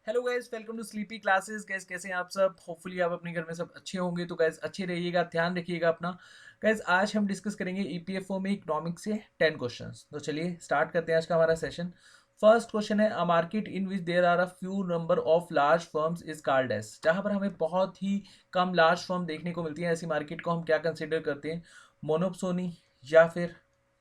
Hello guys, welcome to sleepy classes. Guys कैसे हैं आप सब? होपफुली आप अपने घर में सब अच्छे होंगे। तो गाइस अच्छे रहिएगा, ध्यान रखिएगा अपना। गाइस आज हम डिस्कस करेंगे ईपीएफओ में इकोनॉमिक्स से 10 क्वेश्चंस। तो चलिए स्टार्ट करते हैं आज का हमारा सेशन। फर्स्ट क्वेश्चन है, a market in which there are a few number of large firms is called as. जहां पर हमें बहुत ही कम लार्ज फर्म देखने को मिलती है, ऐसी मार्केट को हम क्या कंसिडर करते हैं? मोनोप्सोनी, या फिर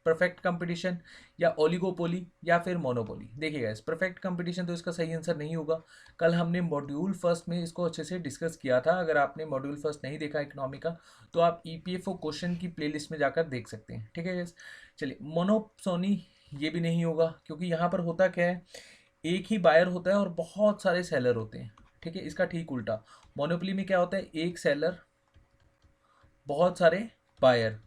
परफेक्ट कंपटीशन, या ओलिगोपोली, या फिर मोनोपोली। देखिएगा, इस परफेक्ट कंपटीशन तो इसका सही आंसर नहीं होगा। कल हमने मॉड्यूल फर्स्ट में इसको अच्छे से डिस्कस किया था। अगर आपने मॉड्यूल फर्स्ट नहीं देखा इकोनॉमी का, तो आप ईपीएफओ क्वेश्चन की प्लेलिस्ट में जाकर देख सकते हैं। ठीक है गाइस, चलिए मोनोप्सोनी ये भी नहीं होगा, क्योंकि यहाँ पर होता क्या है, एक ही बायर होता है और बहुत सारे सेलर होते हैं। ठीक है, इसका ठीक उल्टा मोनोपोली में क्या होता है, एक सेलर, बहुत सारे बायर।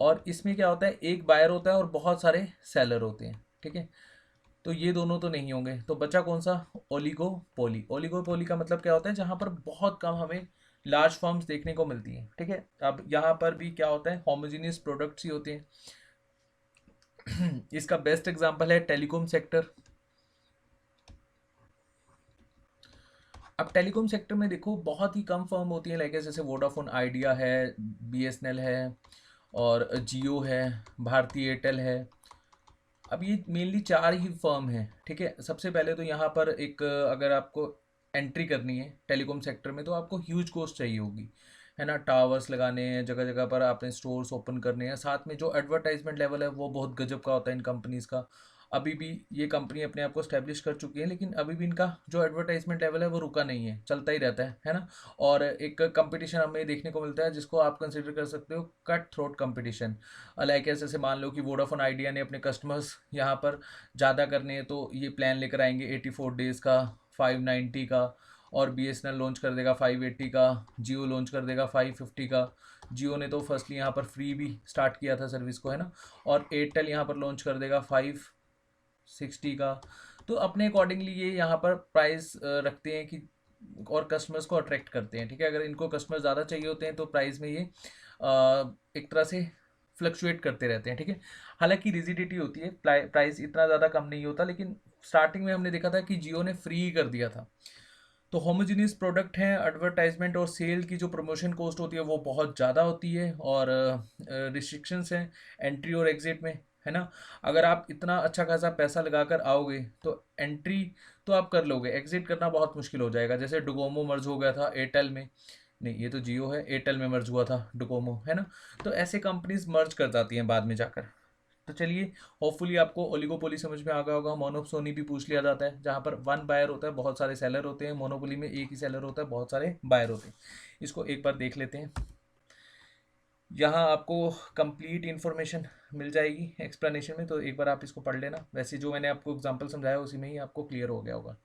और इसमें क्या होता है, एक बायर होता है और बहुत सारे सेलर होते हैं। ठीक है, तो ये दोनों तो नहीं होंगे, तो बचा कौन सा? ओलिगोपोली। ओलिगोपोली का मतलब क्या होता है, जहां पर बहुत कम हमें लार्ज फर्म्स देखने को मिलती हैं। ठीक है, अब यहाँ पर भी क्या होता है, होमोजेनियस प्रोडक्ट्स ही होते हैं। इसका बेस्ट एग्जांपल है टेलीकॉम सेक्टर। अब टेलीकॉम सेक्टर में देखो, बहुत ही कम फर्म होती है, लाइक जैसे वोडाफोन आइडिया है, बीएसएनएल है, और जियो है, भारती एयरटेल है। अब ये मेनली चार ही फर्म हैं। ठीक है, सबसे पहले तो यहाँ पर एक, अगर आपको एंट्री करनी है टेलीकॉम सेक्टर में, तो आपको ह्यूज कॉस्ट चाहिए होगी, है ना। टावर्स लगाने हैं, जगह जगह पर आपने स्टोर्स ओपन करने हैं, साथ में जो एडवर्टाइजमेंट लेवल है वो बहुत गजब का होता है इन कंपनीज का। अभी भी ये कंपनी अपने आप को स्टैब्लिश कर चुकी है, लेकिन अभी भी इनका जो एडवर्टाइजमेंट लेवल है वो रुका नहीं है, चलता ही रहता है ना। और एक कंपटीशन हमें देखने को मिलता है जिसको आप कंसिडर कर सकते हो कट थ्रोट कंपटीशन। लाइक ऐसे मान लो कि वोडाफोन आइडिया ने अपने कस्टमर्स यहाँ पर ज़्यादा करने हैं, तो ये प्लान लेकर आएंगे 84 डेज़ का, 590 का। और बीएसएनएल लॉन्च कर देगा 580 का, जियो लॉन्च कर देगा 550 का। जियो ने तो फर्स्टली यहाँ पर फ्री भी स्टार्ट किया था सर्विस को, है ना। और एयरटेल यहाँ पर लॉन्च कर देगा 560 का। तो अपने अकॉर्डिंगली ये यहाँ पर प्राइस रखते हैं कि, और कस्टमर्स को अट्रैक्ट करते हैं। ठीक है, अगर इनको कस्टमर ज़्यादा चाहिए होते हैं तो प्राइस में ये एक तरह से फ्लक्चुएट करते रहते हैं। ठीक है, हालांकि रिजिडिटी होती है, प्राइस इतना ज़्यादा कम नहीं होता, लेकिन स्टार्टिंग में हमने देखा था कि जियो ने फ्री कर दिया था। तो होमोजीनियस प्रोडक्ट हैं, एडवर्टाइजमेंट और सेल की जो प्रमोशन कॉस्ट होती है वो बहुत ज़्यादा होती है, और रिस्ट्रिक्शंस हैं एंट्री और एग्जिट में, है ना। अगर आप इतना अच्छा खासा पैसा लगाकर आओगे तो एंट्री तो आप कर लोगे, एग्जिट करना बहुत मुश्किल हो जाएगा। जैसे डोकोमो मर्ज हो गया था एयरटेल में, नहीं ये तो जियो है, एयरटेल में मर्ज हुआ था डोकोमो, है ना। तो ऐसे कंपनीज मर्ज कर जाती हैं बाद में जाकर। तो चलिए, होपफुली आपको ओलिगोपोली समझ में आ गया होगा। मोनोपोली भी पूछ लिया जाता है, जहाँ पर वन बायर होता है, बहुत सारे सेलर होते हैं। मोनोपोली में एक ही सेलर होता है, बहुत सारे बायर होते हैं। इसको एक बार देख लेते हैं। यहाँ आपको कंप्लीट इन्फॉर्मेशन मिल जाएगी एक्सप्लेनेशन में, तो एक बार आप इसको पढ़ लेना। वैसे जो मैंने आपको एग्जांपल समझाया उसी में ही आपको क्लियर हो गया होगा।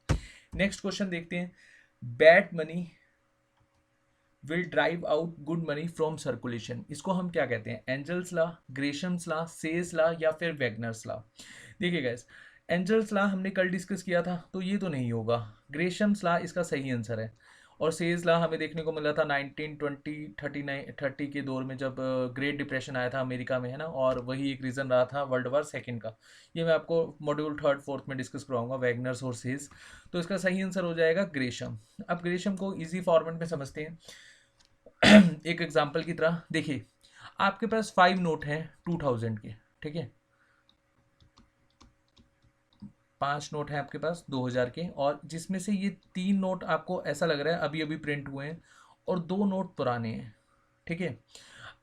नेक्स्ट क्वेश्चन देखते हैं। Bad money will drive out good money from circulation. इसको हम क्या कहते हैं? Engel's law, Gresham's law, Say's law, या फिर वेगनर्स लॉ। देखिए गाइस, एंजल्स लॉ हमने कल डिस्कस किया था, तो ये तो नहीं होगा। ग्रेशम्स लॉ इसका सही आंसर है। और सेज लॉ हमें देखने को मिला था 1920-39-30 के दौर में, जब ग्रेट डिप्रेशन आया था अमेरिका में, है ना। और वही एक रीज़न रहा था वर्ल्ड वार सेकेंड का। ये मैं आपको मॉड्यूल थर्ड फोर्थ में डिस्कस कराऊंगा, वैगनर्स और सेज। तो इसका सही आंसर हो जाएगा ग्रेशम। अब ग्रेशम को इजी फॉर्मेट में समझते हैं। एक एग्जाम्पल की तरह देखिए, आपके पास 5 नोट हैं 2000 के। ठीक है, 5 नोट हैं आपके पास 2000 के, और जिसमें से ये 3 नोट आपको ऐसा लग रहा है अभी अभी प्रिंट हुए हैं, और 2 नोट पुराने हैं। ठीक है,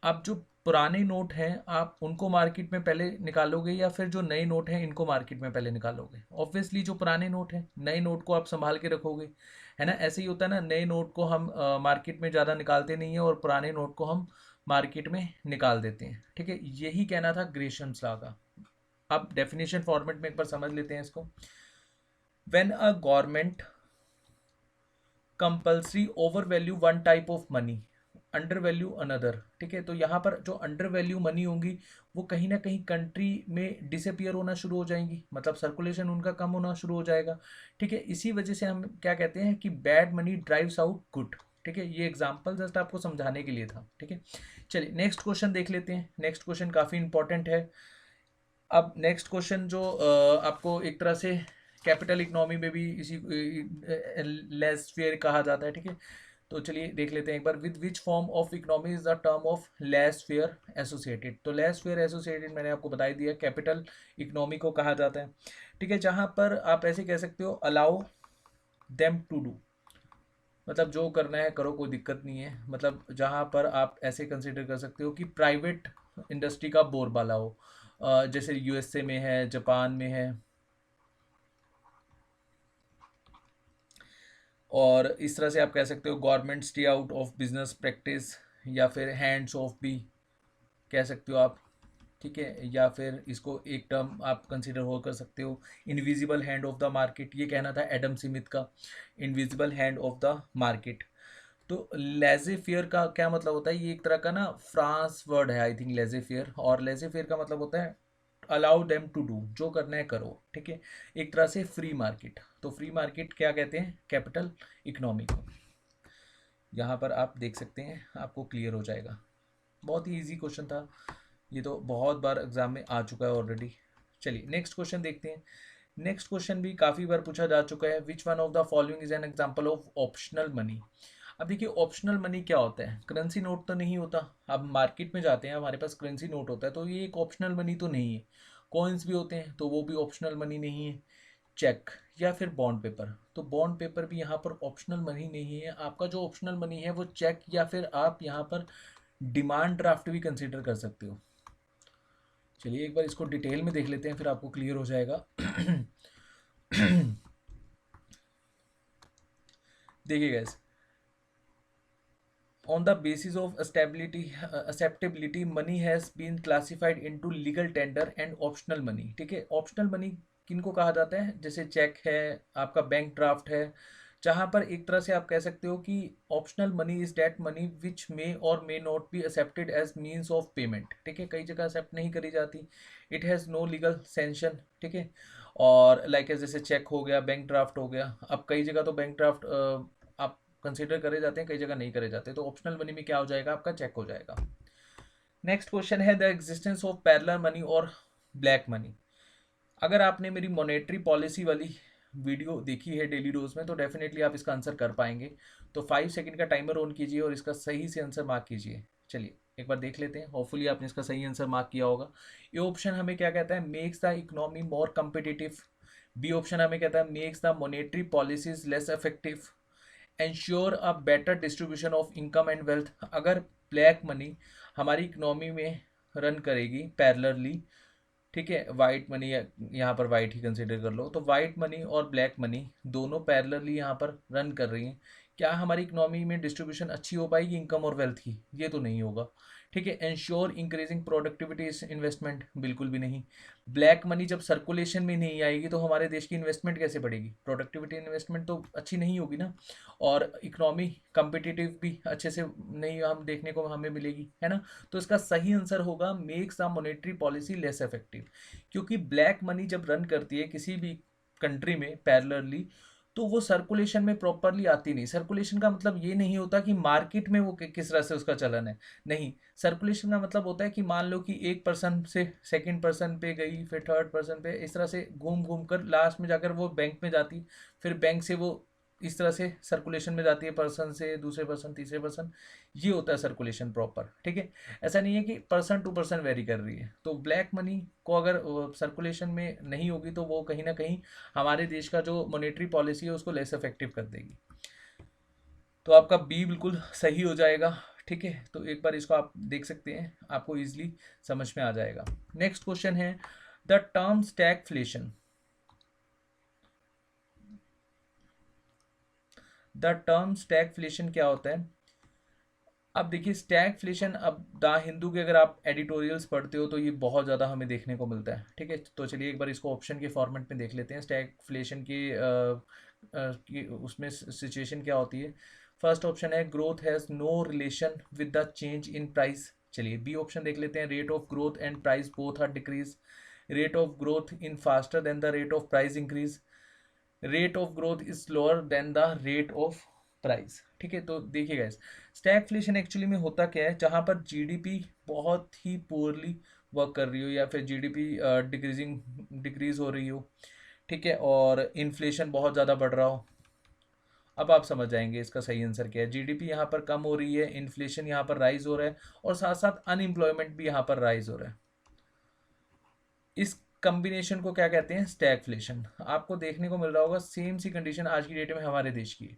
अब जो पुराने नोट हैं आप उनको मार्केट में पहले निकालोगे, या फिर जो नए नोट हैं इनको मार्केट में पहले निकालोगे? ऑब्वियसली जो पुराने नोट हैं, नए नोट को आप संभाल के रखोगे, है ना। ऐसे ही होता है ना, नए नोट को हम मार्केट में ज़्यादा निकालते नहीं हैं, और पुराने नोट को हम मार्केट में निकाल देते हैं। ठीक है, यही कहना था ग्रेशम्स लॉ का। अब डेफिनेशन फॉर्मेट में एक बार समझ लेते हैं इसको। When a government compulsory over value one type of money, under value another. ठीक है, तो यहाँ पर जो अंडर वैल्यू मनी होंगी वो कहीं ना कहीं कंट्री में डिसअपियर होना शुरू हो जाएंगी, मतलब सर्कुलेशन उनका कम होना शुरू हो जाएगा। ठीक है, इसी वजह से हम क्या कहते हैं कि bad money drives out good. ठीक है, ये एग्जाम्पल जस्ट आपको समझाने के लिए था। ठीक है, चलिए नेक्स्ट क्वेश्चन देख लेते हैं। नेक्स्ट क्वेश्चन काफ़ी इंपॉर्टेंट है। अब नेक्स्ट क्वेश्चन जो आपको एक तरह से कैपिटल इकोनॉमी में भी इसी लेस फेयर कहा जाता है, ठीक है। तो चलिए देख लेते हैं एक बार, with which form of economy is the term of laissez faire associated. तो लेस फेयर एसोसिएटेड मैंने आपको बता ही दिया, कैपिटल इकोनॉमी को कहा जाता है, ठीक है। जहाँ पर आप ऐसे कह सकते हो, अलाउ देम टू डू, मतलब जो करना है करो, कोई दिक्कत नहीं है। मतलब जहाँ पर आप ऐसे कंसिडर कर सकते हो कि प्राइवेट इंडस्ट्री का बोलबाला हो, जैसे यूएसए में है, जापान में है, और इस तरह से आप कह सकते हो government stay out of business practice, या फिर हैंड्स ऑफ भी कह सकते हो आप, ठीक है। या फिर इसको एक टर्म आप कंसिडर हो कर सकते हो, invisible hand of the market, ये कहना था एडम स्मिथ का, invisible hand of the market. तो लेजे फेयर का क्या मतलब होता है, ये एक तरह का ना फ्रांस वर्ड है आई थिंक, लेजे फेयर। और लेजे फेयर का मतलब होता है अलाउ देम टू डू, जो करना है करो, ठीक है। एक तरह से फ्री मार्केट। तो फ्री मार्केट क्या कहते हैं, कैपिटल इकोनॉमी को। यहाँ पर आप देख सकते हैं, आपको क्लियर हो जाएगा। बहुत ही इजी क्वेश्चन था, ये तो बहुत बार एग्जाम में आ चुका है ऑलरेडी। चलिए नेक्स्ट क्वेश्चन देखते हैं। नेक्स्ट क्वेश्चन भी काफ़ी बार पूछा जा चुका है, which one of the following is an example of optional money. अब देखिए ऑप्शनल मनी क्या होता है, करेंसी नोट तो नहीं होता। अब मार्केट में जाते हैं, हमारे पास करेंसी नोट होता है, तो ये एक ऑप्शनल मनी तो नहीं है। कॉइन्स भी होते हैं, तो वो भी ऑप्शनल मनी नहीं है। चेक या फिर बॉन्ड पेपर, तो बॉन्ड पेपर भी यहाँ पर ऑप्शनल मनी नहीं है। आपका जो ऑप्शनल मनी है वो चेक, या फिर आप यहाँ पर डिमांड ड्राफ्ट भी कंसीडर कर सकते हो। चलिए एक बार इसको डिटेल में देख लेते हैं, फिर आपको क्लियर हो जाएगा। देखिए gas, on the basis of acceptability money has been classified into legal tender and optional money, ठीक है। ऑप्शनल मनी किनको कहा जाता है, जैसे चेक है, आपका बैंक ड्राफ्ट है, जहाँ पर एक तरह से आप कह सकते हो कि optional money is debt money which may और may not be accepted as means of payment, ठीक है। कई जगह एक्सेप्ट नहीं करी जाती, it has no legal sanction, ठीक है। और लाइक जैसे चेक हो गया, बैंक ड्राफ्ट हो गया। अब कई जगह तो बैंक ड्राफ्ट आप कंसिडर करे जाते हैं, कई जगह नहीं करे जाते, तो ऑप्शनल मनी में क्या हो जाएगा, आपका चेक हो जाएगा। नेक्स्ट क्वेश्चन है the existence of parallel money और ब्लैक मनी। अगर आपने मेरी मॉनेटरी पॉलिसी वाली वीडियो देखी है डेली डोज में, तो डेफिनेटली आप इसका आंसर कर पाएंगे। तो 5 सेकंड का टाइमर ऑन कीजिए और इसका सही से आंसर मार्क कीजिए। चलिए एक बार देख लेते हैं, होपफुली आपने इसका सही आंसर मार्क किया होगा। ये ऑप्शन हमें क्या कहता है, makes the economy more competitive. B option हमें कहता है makes the monetary policies less effective, ensure a better distribution of income and wealth. अगर ब्लैक मनी हमारी इकोनॉमी में रन करेगी पैरेलली, ठीक है, वाइट मनी, यहाँ पर वाइट ही कंसिडर कर लो, तो वाइट मनी और ब्लैक मनी दोनों पैरेलली यहाँ पर रन कर रही हैं, क्या हमारी इकोनॉमी में डिस्ट्रीब्यूशन अच्छी हो पाएगी इनकम और वेल्थ की, ये तो नहीं होगा, ठीक है। एंश्योर इंक्रीजिंग प्रोडक्टिविटी इन्वेस्टमेंट, बिल्कुल भी नहीं। ब्लैक मनी जब सर्कुलेशन में नहीं आएगी तो हमारे देश की इन्वेस्टमेंट कैसे बढ़ेगी, प्रोडक्टिविटी इन्वेस्टमेंट तो अच्छी नहीं होगी ना। और इकोनॉमी कंपिटिटिव भी अच्छे से नहीं हम देखने को हमें मिलेगी, है ना। तो इसका सही आंसर होगा makes the monetary policy less effective, क्योंकि ब्लैक मनी जब रन करती है किसी भी कंट्री में पैरेलली, तो वो सर्कुलेशन में प्रॉपरली आती नहीं। सर्कुलेशन का मतलब ये नहीं होता कि मार्केट में वो किस तरह से उसका चलन है, नहीं। सर्कुलेशन का मतलब होता है कि मान लो कि एक पर्सन से सेकंड पर्सन पे गई, फिर थर्ड पर्सन पे, इस तरह से घूम घूम कर लास्ट में जाकर वो बैंक में जाती, फिर बैंक से वो इस तरह से सर्कुलेशन में जाती है, पर्सन से दूसरे पर्सन, तीसरे पर्सन, ये होता है सर्कुलेशन प्रॉपर, ठीक है। ऐसा नहीं है कि पर्सन टू पर्सन वेरी कर रही है। तो ब्लैक मनी को अगर सर्कुलेशन में नहीं होगी तो वो कहीं ना कहीं हमारे देश का जो मॉनेटरी पॉलिसी है उसको लेस इफेक्टिव कर देगी। तो आपका बी बिल्कुल सही हो जाएगा, ठीक है। तो एक बार इसको आप देख सकते हैं, आपको इजीली समझ में आ जाएगा। नेक्स्ट क्वेश्चन है the term stagflation. The term stagflation क्या होता है। अब देखिए स्टैगफ्लेशन, अब द हिंदू के अगर आप एडिटोरियल्स पढ़ते हो तो ये बहुत ज़्यादा हमें देखने को मिलता है, ठीक है। तो चलिए एक बार इसको ऑप्शन के फॉर्मेट में देख लेते हैं, स्टैगफ्लेशन की उसमें सिचुएशन क्या होती है। फर्स्ट ऑप्शन है growth has no relation with the change in price. चलिए बी ऑप्शन देख लेते हैं, rate of growth and price both are decrease, rate of growth in faster than the rate of price increase, rate of growth is slower than the rate of price, ठीक है। तो देखिए guys, stagflation actually में होता क्या है, जहाँ पर जीडीपी बहुत ही पुअरली वर्क कर रही हो, या फिर जीडीपी डिक्रीज हो रही हो, ठीक है, और इन्फ्लेशन बहुत ज़्यादा बढ़ रहा हो। अब आप समझ जाएंगे इसका सही आंसर क्या है। जीडीपी यहाँ पर कम हो रही है, इन्फ्लेशन यहाँ पर राइज हो रहा है, और साथ साथ अनएम्प्लॉयमेंट भी यहाँ पर राइज हो रहा है। इस कॉम्बिनेशन को क्या कहते हैं? स्टैगफ्लेशन। आपको देखने को मिल रहा होगा सेम सी कंडीशन आज की डेट में हमारे देश की है,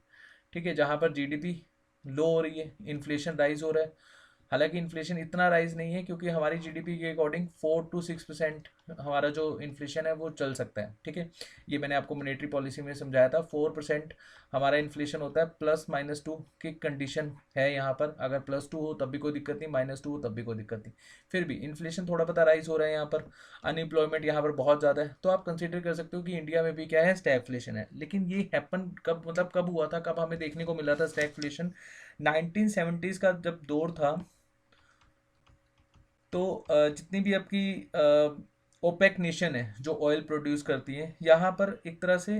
ठीक है, जहाँ पर जीडीपी लो हो रही है, इन्फ्लेशन राइज हो रहा है। हालांकि इन्फ्लेशन इतना राइज नहीं है, क्योंकि हमारी जीडीपी के अकॉर्डिंग 4 to 6% हमारा जो इन्फ्लेशन है वो चल सकता है, ठीक है। ये मैंने आपको मॉनेटरी पॉलिसी में समझाया था, 4% हमारा इन्फ्लेशन होता है, +-2 की कंडीशन है यहाँ पर। अगर +2 हो तब भी कोई दिक्कत नहीं, -2 हो तब भी कोई दिक्कत नहीं। फिर भी इन्फ्लेशन थोड़ा पता राइज हो रहा है यहाँ पर, अनएम्प्लॉयमेंट यहाँ पर बहुत ज़्यादा है, तो आप कंसिडर कर सकते हो कि इंडिया में भी क्या है? स्टैगफ्लेशन है। लेकिन ये हैपन कब, मतलब कब हुआ था, कब हमें देखने को मिला था स्टैगफ्लेशन? 1970s का जब दौर था, तो जितनी भी आपकी ओपेक नेशन है जो ऑयल प्रोड्यूस करती है, यहाँ पर एक तरह से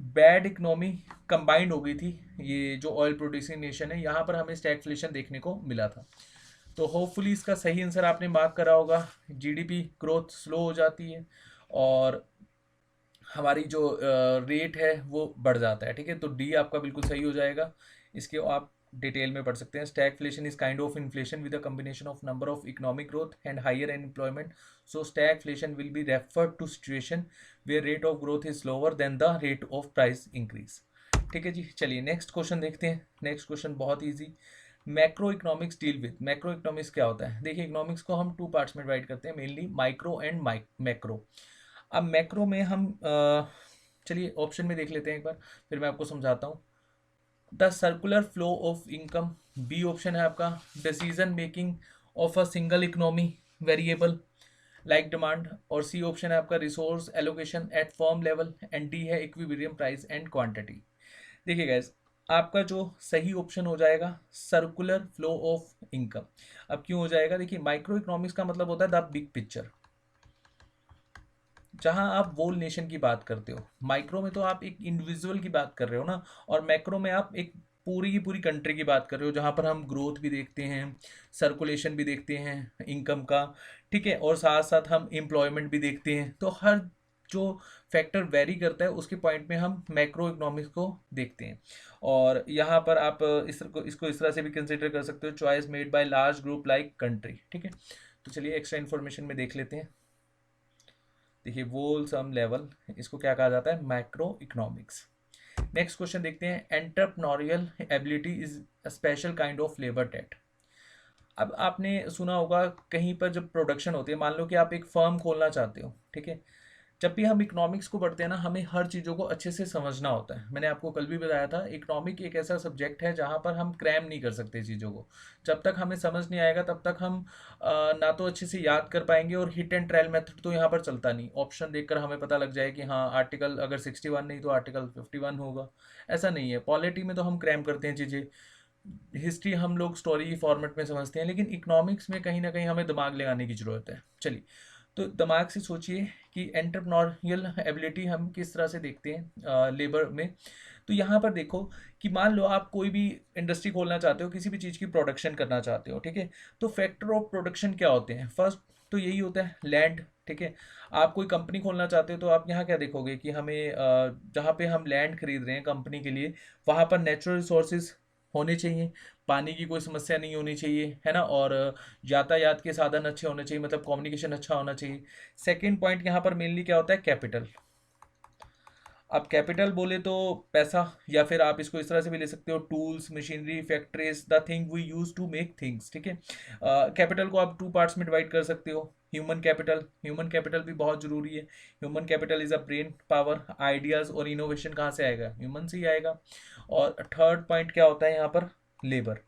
बैड इकोनॉमी कंबाइंड हो गई थी। ये जो ऑयल प्रोड्यूसिंग नेशन है, यहाँ पर हमें स्टैगफ्लेशन देखने को मिला था। तो होपफुली इसका सही आंसर आपने मार्क करा होगा। जीडीपी ग्रोथ स्लो हो जाती है, और हमारी जो रेट है वो बढ़ जाता है, ठीक है। तो डी आपका बिल्कुल सही हो जाएगा। इसके आप डिटेल में पढ़ सकते हैं। Stagflation is kind of inflation with a combination of number of economic growth and higher employment. So stagflation will be referred to situation where rate of growth is lower than the rate of price increase. ठीक है जी, चलिए next question देखते हैं। Next question बहुत easy. Macro economics deal with, macro economics क्या होता है? देखिए, इकोनॉमिक्स को हम 2 पार्ट्स में डिवाइड करते हैं, मेनली माइक्रो एंड मैक्रो। अब मैक्रो में हम चलिए ऑप्शन में देख लेते हैं एक बार, फिर मैं आपको समझाता हूँ। The circular flow of income, B option है आपका। Decision making of a single economy variable like demand, और सी ऑप्शन है आपका resource allocation at firm level, and D है इक्विलिब्रियम प्राइस एंड क्वांटिटी। देखिए गाइस, आपका जो सही ऑप्शन हो जाएगा सर्कुलर फ्लो ऑफ इनकम। अब क्यों हो जाएगा? देखिए, माइक्रो इकोनॉमिक्स का मतलब होता है द बिग पिक्चर, जहां आप वोल नेशन की बात करते हो। माइक्रो में तो आप एक इंडिविजुअल की बात कर रहे हो ना, और मैक्रो में आप एक पूरी की पूरी कंट्री की बात कर रहे हो, जहां पर हम ग्रोथ भी देखते हैं, सर्कुलेशन भी देखते हैं इनकम का, ठीक है, और साथ साथ हम एम्प्लॉयमेंट भी देखते हैं। तो हर जो फैक्टर वेरी करता है उसके पॉइंट में हम मैक्रो इकोनॉमिक्स को देखते हैं। और यहाँ पर आप इसको इस तरह से भी कंसिडर कर सकते हो, choice made by large group like country, ठीक है। तो चलिए एक्स्ट्रा इन्फॉर्मेशन में देख लेते हैं। देखिए, वोल सम लेवल, इसको क्या कहा जाता है? Macro economics. नेक्स्ट क्वेश्चन देखते हैं। Entrepreneurial ability is a special kind of labour that. अब आपने सुना होगा कहीं पर जब प्रोडक्शन होती है, मान लो कि आप एक फर्म खोलना चाहते हो, ठीक है। जब भी हम इकोनॉमिक्स को पढ़ते हैं ना, हमें हर चीज़ों को अच्छे से समझना होता है। मैंने आपको कल भी बताया था, इकोनॉमिक एक ऐसा सब्जेक्ट है जहाँ पर हम क्रैम नहीं कर सकते चीज़ों को। जब तक हमें समझ नहीं आएगा तब तक हम ना तो अच्छे से याद कर पाएंगे, और हिट एंड ट्रायल मेथड तो यहाँ पर चलता नहीं। ऑप्शन देखकर हमें पता लग जाए कि हाँ, आर्टिकल अगर 61 नहीं तो आर्टिकल 51 होगा, ऐसा नहीं है। पॉलिटी में तो हम क्रैम करते हैं चीज़ें, हिस्ट्री हम लोग स्टोरी फॉर्मेट में समझते हैं, लेकिन इकोनॉमिक्स में कहीं ना कहीं हमें दिमाग लगाने की ज़रूरत है। चलिए, तो दिमाग से सोचिए कि एंटरप्रेन्योरियल एबिलिटी हम किस तरह से देखते हैं लेबर में। तो यहाँ पर देखो कि मान लो आप कोई भी इंडस्ट्री खोलना चाहते हो, किसी भी चीज़ की प्रोडक्शन करना चाहते हो, ठीक है। तो फैक्टर ऑफ प्रोडक्शन क्या होते हैं? फर्स्ट तो यही होता है लैंड, ठीक है। आप कोई कंपनी खोलना चाहते हो तो आप यहाँ क्या देखोगे कि हमें जहाँ पे हम लैंड खरीद रहे हैं कंपनी के लिए, वहाँ पर नेचुरल रिसोर्सेज होने चाहिए, पानी की कोई समस्या नहीं होनी चाहिए, है ना, और यातायात के साधन अच्छे होने चाहिए, मतलब कम्युनिकेशन अच्छा होना चाहिए। सेकंड पॉइंट यहाँ पर मेनली क्या होता है? कैपिटल। अब कैपिटल बोले तो पैसा, या फिर आप इसको इस तरह से भी ले सकते हो, tools, machinery, factories, the thing we use to make things, ठीक है। कैपिटल को आप 2 पार्ट्स में डिवाइड कर सकते हो। ह्यूमन कैपिटल, ह्यूमन कैपिटल भी बहुत जरूरी है। Human capital is a brain power. Ideas और इनोवेशन कहाँ से आएगा? ह्यूमन से ही आएगा। और थर्ड पॉइंट क्या होता है यहाँ पर? लेबर।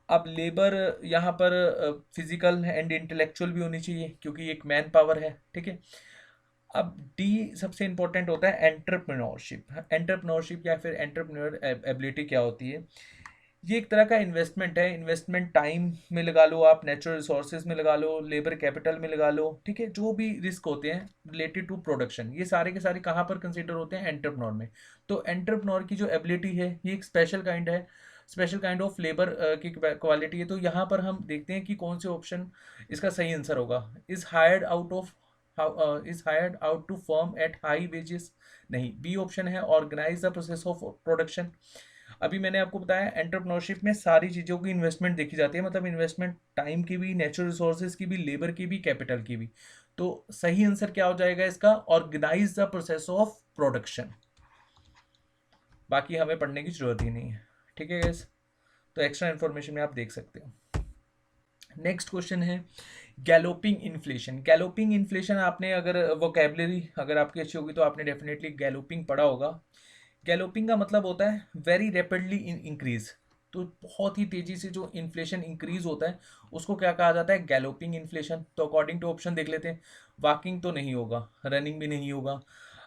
अब लेबर यहाँ पर फिजिकल एंड इंटेलेक्चुअल भी होनी चाहिए, क्योंकि एक मैन पावर है, ठीक है। अब डी सबसे इंपॉर्टेंट होता है एंटरप्रेन्योरशिप। एंटरप्रेन्योरशिप या फिर एंटरप्रेन्योर एबिलिटी क्या होती है? ये एक तरह का इन्वेस्टमेंट है। इन्वेस्टमेंट टाइम में लगा लो, आप नेचुरल रिसोर्सेज में लगा लो, लेबर कैपिटल में लगा लो, ठीक है। जो भी रिस्क होते हैं रिलेटेड टू प्रोडक्शन, ये सारे के सारे कहाँ पर कंसिडर होते हैं? एंटरप्रेन्योर में। तो एंटरप्रेन्योर की जो एबिलिटी है, ये एक स्पेशल काइंड है, स्पेशल काइंड ऑफ लेबर की क्वालिटी है। तो यहाँ पर हम देखते हैं कि कौन से ऑप्शन इसका सही आंसर होगा। Is hired out of is hired out to firm at high wages, नहीं। बी ऑप्शन है organise the process of production. अभी मैंने आपको बताया एंटरप्रेन्योरशिप में सारी चीज़ों की इन्वेस्टमेंट देखी जाती है, मतलब इन्वेस्टमेंट टाइम की भी, नेचुरल रिसोर्सेज की भी, लेबर की भी, कैपिटल की भी। तो सही आंसर क्या हो जाएगा इसका, organise the process of production. बाकी हमें पढ़ने की जरूरत ही नहीं है, ठीक है गैस। तो एक्स्ट्रा इन्फॉर्मेशन में आप देख सकते हो। नेक्स्ट क्वेश्चन है गैलोपिंग इन्फ्लेशन। गैलोपिंग इन्फ्लेशन आपने अगर वोकेबलरी अगर आपकी अच्छी होगी तो आपने डेफिनेटली गैलोपिंग पढ़ा होगा। गैलोपिंग का मतलब होता है वेरी रैपिडली इंक्रीज, तो बहुत ही तेजी से जो इन्फ्लेशन इंक्रीज होता है उसको क्या कहा जाता है, गैलोपिंग इन्फ्लेशन। तो अकॉर्डिंग टू ऑप्शन देख लेते हैं, वॉकिंग तो नहीं होगा, रनिंग भी नहीं होगा।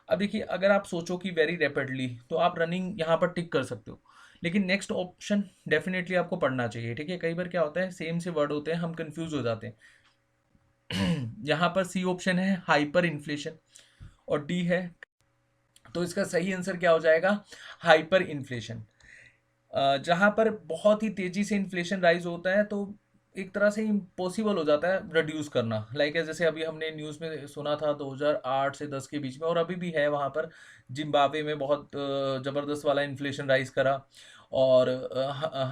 अब देखिए अगर आप सोचो कि वेरी रैपिडली, तो आप रनिंग यहाँ पर टिक कर सकते हो, लेकिन नेक्स्ट ऑप्शन डेफिनेटली आपको पढ़ना चाहिए, ठीक है। कई बार क्या होता है सेम से वर्ड होते हैं, हम कंफ्यूज हो जाते हैं। यहाँ पर सी ऑप्शन है हाइपर इन्फ्लेशन और डी है, तो इसका सही आंसर क्या हो जाएगा, हाइपर इन्फ्लेशन। जहाँ पर बहुत ही तेजी से इन्फ्लेशन राइज होता है तो एक तरह से इम्पॉसिबल हो जाता है रिड्यूस करना। लाइक जैसे अभी हमने न्यूज़ में सुना था 2008 से 10 के बीच में, और अभी भी है वहाँ पर जिम्बाब्वे में बहुत ज़बरदस्त वाला इन्फ्लेशन राइज करा, और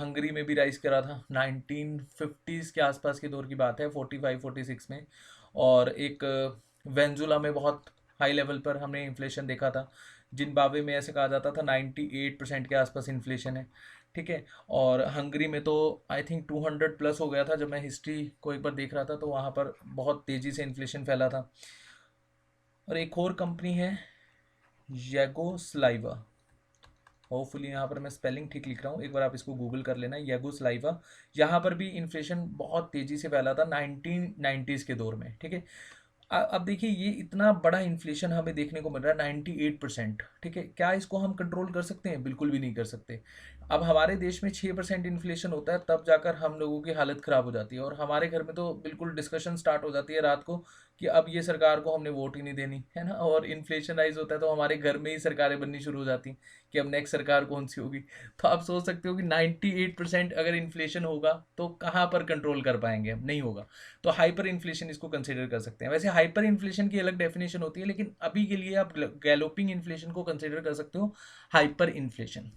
हंगरी में भी राइज करा था 1950s के आसपास के दौर की बात है, 45-46 में। और एक वेंजुला में बहुत हाई लेवल पर हमने इन्फ्लेशन देखा था। जिम्बाब्वे में ऐसे कहा जाता था 98% के आसपास इन्फ्लेशन है, ठीक है। और हंगरी में तो आई थिंक 200 प्लस हो गया था, जब मैं हिस्ट्री को एक बार देख रहा था तो वहाँ पर बहुत तेज़ी से इन्फ्लेशन फैला था। और एक और कंपनी है येगोस्लाइवा, होपफुली यहाँ पर मैं स्पेलिंग ठीक लिख रहा हूँ, एक बार आप इसको गूगल कर लेना, येगोस्लाइवा। यहाँ पर भी इन्फ्लेशन बहुत तेज़ी से फैला था 1990s के दौर में, ठीक है। अब देखिए ये इतना बड़ा इन्फ्लेशन हमें देखने को मिल रहा है 98%, ठीक है। क्या इसको हम कंट्रोल कर सकते हैं, बिल्कुल भी नहीं कर सकते। अब हमारे देश में 6% इन्फ्लेशन होता है तब जाकर हम लोगों की हालत ख़राब हो जाती है, और हमारे घर में तो बिल्कुल डिस्कशन स्टार्ट हो जाती है रात को कि अब ये सरकार को हमने वोट ही नहीं देनी है ना। और इन्फ्लेशन राइज होता है तो हमारे घर में ही सरकारें बननी शुरू हो जाती हैं कि अब नेक्स्ट सरकार कौन सी होगी। तो आप सोच सकते हो कि 98% अगर इन्फ्लेशन होगा तो कहाँ पर कंट्रोल कर पाएंगे, हम नहीं होगा। तो हाइपर इन्फ्लेशन इसको कंसिडर कर सकते हैं। वैसे हाइपर इन्फ्लेशन की अलग डेफिनेशन होती है, लेकिन अभी के लिए आप गैलोपिंग इन्फ्लेशन को कंसिडर कर सकते हो हाइपर इन्फ्लेशन।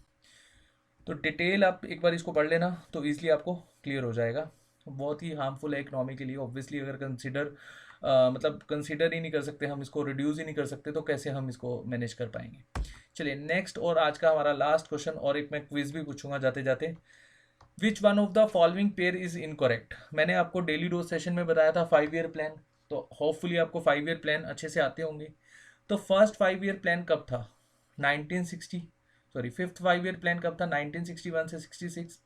तो डिटेल आप एक बार इसको पढ़ लेना तो ईजिली आपको क्लियर हो जाएगा। बहुत ही हार्मफुल है इकोनॉमी के लिए ऑब्वियसली, अगर कंसिडर मतलब कंसिडर ही नहीं कर सकते हम इसको, रिड्यूस ही नहीं कर सकते, तो कैसे हम इसको मैनेज कर पाएंगे। चलिए नेक्स्ट और आज का हमारा लास्ट क्वेश्चन, और एक मैं क्विज भी पूछूंगा जाते जाते। Which one of the following pair is incorrect. मैंने आपको डेली डोज सेशन में बताया था 5 ईयर प्लान, तो होपफुली आपको 5 ईयर प्लान अच्छे से आते होंगे। तो फर्स्ट 5 ईयर प्लान कब था, 1960, सॉरी फिफ्थ 5 ईयर प्लान कब था 1961 से 66।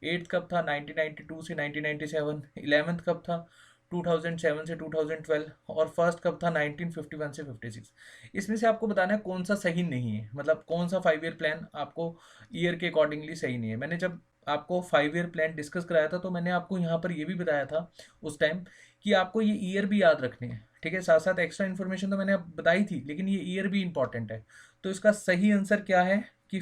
एट्थ कब था 1992 से 1997। 11th कब था 2007 से 2012। और फर्स्ट कब था 1951 से 56। इसमें से आपको बताना है कौन सा सही नहीं है, मतलब कौन सा 5 ईयर प्लान आपको ईयर के अकॉर्डिंगली सही नहीं है। मैंने जब आपको 5 ईयर प्लान डिस्कस कराया था तो मैंने आपको यहाँ पर ये भी बताया था उस टाइम कि आपको ये ईयर भी याद रखने हैं, ठीक है। साथ साथ एक्स्ट्रा इन्फॉर्मेशन तो मैंने अब बताई थी, लेकिन ये ईयर भी इंपॉर्टेंट है। तो इसका सही आंसर क्या है कि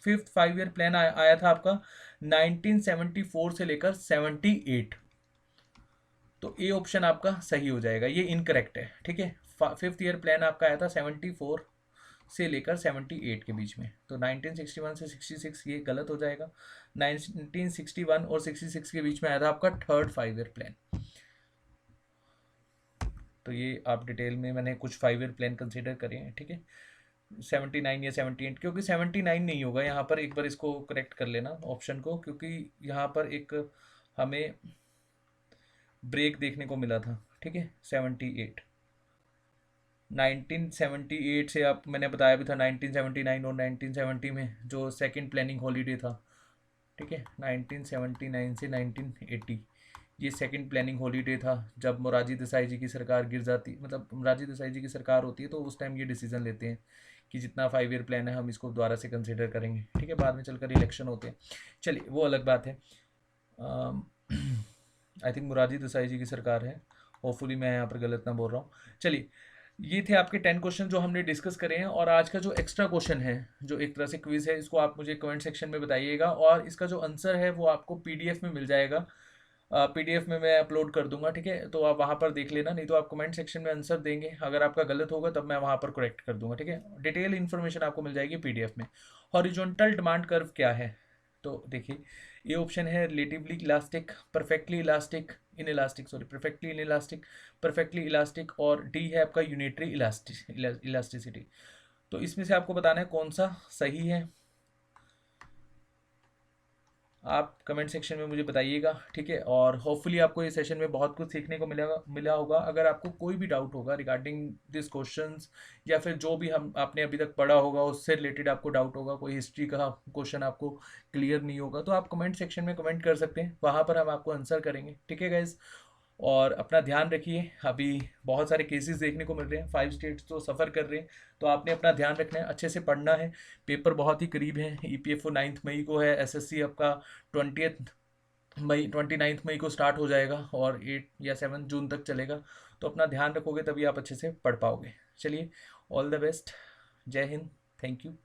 फिफ्थ 5 ईयर प्लान आया था आपका 1974 से लेकर 78। तो ए ऑप्शन आपका सही हो जाएगा, ये इनकरेक्ट है, ठीक है। फिफ्थ ईयर प्लान आपका आया था 74 से लेकर 78 के बीच में, तो 1961 से 66 ये गलत हो जाएगा। 1961 और 66 के बीच में आया था आपका थर्ड 5 ईयर प्लान। तो ये आप डिटेल में मैंने कुछ 5 ईयर प्लान कंसिडर करे हैं, ठीक है। 79 या 78, क्योंकि 79 नहीं होगा यहाँ पर, एक बार इसको करेक्ट कर लेना ऑप्शन को, क्योंकि यहाँ पर एक हमें ब्रेक देखने को मिला था, ठीक है। 78 1978 से आप, मैंने बताया भी था 1979 और 1970 में जो सेकंड प्लानिंग हॉलीडे था, ठीक है। 1979 से 1980 ये सेकंड प्लानिंग हॉलीडे था, जब मोरारजी देसाई जी की सरकार गिर जाती, मतलब मोरारजी देसाई जी की सरकार होती है तो उस टाइम ये डिसीजन लेते हैं कि जितना 5 ईयर प्लान है हम इसको दोबारा से कंसिडर करेंगे, ठीक है। बाद में चलकर इलेक्शन होते हैं, चलिए वो अलग बात है। आई थिंक मोरारजी देसाई जी की सरकार है, होपफुली मैं यहाँ पर गलत ना बोल रहा हूँ। चलिए ये थे आपके 10 क्वेश्चन जो हमने डिस्कस करे हैं, और आज का जो एक्स्ट्रा क्वेश्चन है जो एक तरह से क्विज है, इसको आप मुझे कमेंट सेक्शन में बताइएगा, और इसका जो आंसर है वो आपको पीडीएफ में मिल जाएगा। पीडीएफ में मैं अपलोड कर दूंगा, ठीक है, तो आप वहाँ पर देख लेना, नहीं तो आप कमेंट सेक्शन में आंसर देंगे, अगर आपका गलत होगा तब मैं वहाँ पर करेक्ट कर दूंगा, ठीक है। डिटेल इन्फॉर्मेशन आपको मिल जाएगी पीडीएफ में। हॉरिजॉन्टल डिमांड कर्व क्या है, तो देखिए ये ऑप्शन है relatively elastic, perfectly elastic, in elastic, sorry perfectly in elastic, perfectly elastic, और डी है आपका यूनिटरी इलास्टिसिटी। तो इसमें से आपको बताना है कौन सा सही है, आप कमेंट सेक्शन में मुझे बताइएगा, ठीक है। और होपफुली आपको इस सेशन में बहुत कुछ सीखने को मिला होगा। अगर आपको कोई भी डाउट होगा रिगार्डिंग दिस क्वेश्चंस, या फिर जो भी हम आपने अभी तक पढ़ा होगा उससे रिलेटेड आपको डाउट होगा, कोई हिस्ट्री का क्वेश्चन आपको क्लियर नहीं होगा, तो आप कमेंट सेक्शन में कमेंट कर सकते हैं, वहाँ पर हम आपको आंसर करेंगे, ठीक है गाइज। और अपना ध्यान रखिए, अभी बहुत सारे केसेस देखने को मिल रहे हैं, 5 स्टेट्स तो सफ़र कर रहे हैं, तो आपने अपना ध्यान रखना है, अच्छे से पढ़ना है, पेपर बहुत ही करीब है। ईपीएफओ 9 मई को है, एसएससी आपका 29 मई को स्टार्ट हो जाएगा और 8 या 7 जून तक चलेगा, तो अपना ध्यान रखोगे तभी आप अच्छे से पढ़ पाओगे। चलिए, ऑल द बेस्ट, जय हिंद, थैंक यू।